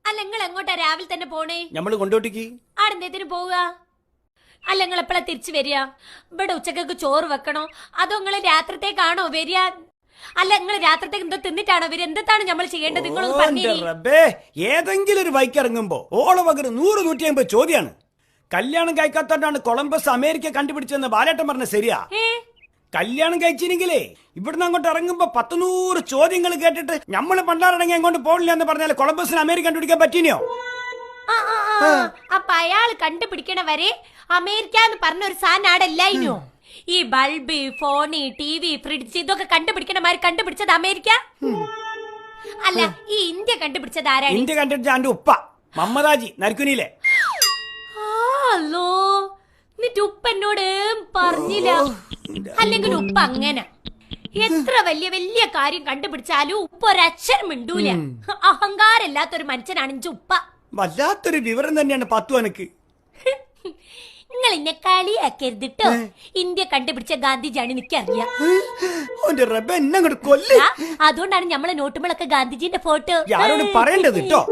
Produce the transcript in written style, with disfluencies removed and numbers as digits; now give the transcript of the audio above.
അല്ല നിങ്ങൾ എങ്ങോട്ടാ രാവിലെ തന്നെ പോണേ? നമ്മള് കൊണ്ടോട്ടിക്ക്. ആടെന്തേത്തിന് പോവുക? അല്ല നിങ്ങൾ എപ്പോഴാ തിരിച്ചു വരിക? ഇവിടെ ഉച്ചക്കൊക്കെ ചോറ് വെക്കണോ അതോ നിങ്ങള് രാത്രിത്തേക്കാണോ വരിക? അല്ല നിങ്ങൾ രാത്രിത്തേക്ക് എന്തോ തിന്നിട്ടാണോ വരിക? എന്താണ് നമ്മൾ ചെയ്യേണ്ടത്? നിങ്ങളൊന്ന് പറഞ്ഞു. ഏതെങ്കിലും ഒരു ബൈക്ക് ഇറങ്ങുമ്പോ ഓളെ പകരം 100-150 ചോദ്യാണ്. കല്യാണം കഴിക്കാത്തോണ്ടാണ് കൊളംബസ് അമേരിക്ക കണ്ടുപിടിച്ചെന്ന് ബാലേട്ടൻ പറഞ്ഞ ശരിയാ? കല്യാണം കഴിച്ചില്ലെങ്കിലേ ഇവിടുന്ന് അങ്ങോട്ട് ഇറങ്ങുമ്പോ 100 ചോദ്യങ്ങൾ കേട്ടിട്ട് നമ്മള് പണ്ടാറടങ്ങി അങ്ങോട്ട് പോകില്ല എന്ന് പറഞ്ഞാൽ കൊളംബസിന് അമേരിക്ക കണ്ടുപിടിക്കാൻ പറ്റിയോ? അപ്പൊ അയാൾ കണ്ടുപിടിക്കണ വരെ അമേരിക്ക എന്ന് പറഞ്ഞ ഒരു സാധനം ആടല്ലായിനോ? ഈ ബൾബ്, ഫോണ്, TV, ഫ്രിഡ്ജ് ഇതൊക്കെ കണ്ടുപിടിക്കണമാര് കണ്ടുപിടിച്ചത് അമേരിക്ക അല്ല. ഈ ഇന്ത്യ കണ്ടുപിടിച്ചത് ആരാണ്? ഇന്ത്യ കണ്ടുപിടിച്ച എന്റെ ഉപ്പ മമ്മദാജി നരക്കുനിയിലെ. അല്ലോ എന്നിട്ട് ഉപ്പ എന്നോട് പറഞ്ഞില്ല. അല്ലെങ്കിൽ ഉപ്പ അങ്ങനെ എത്ര വലിയ വലിയ കാര്യം കണ്ടുപിടിച്ചാലും ഉപ്പ ഒരക്ഷരം മിണ്ടൂല. അഹങ്കാരമില്ലാത്തൊരു മനുഷ്യനാണ് ഇഞ്ച ഉപ്പ. വല്ലാത്തൊരു വിവരം തന്നെയാണ് പത്തു എനിക്ക്. നിങ്ങൾ എന്നെ കളിയാക്കരുതിട്ടോ. ഇന്ത്യ കണ്ടുപിടിച്ച ഗാന്ധിജിയാണ് എനിക്കറിയാം. കൊല്ല അതുകൊണ്ടാണ് നമ്മളെ നോട്ടുമ്പളൊക്കെ ഗാന്ധിജിന്റെ ഫോട്ടോ പറയേണ്ടത് കേട്ടോ.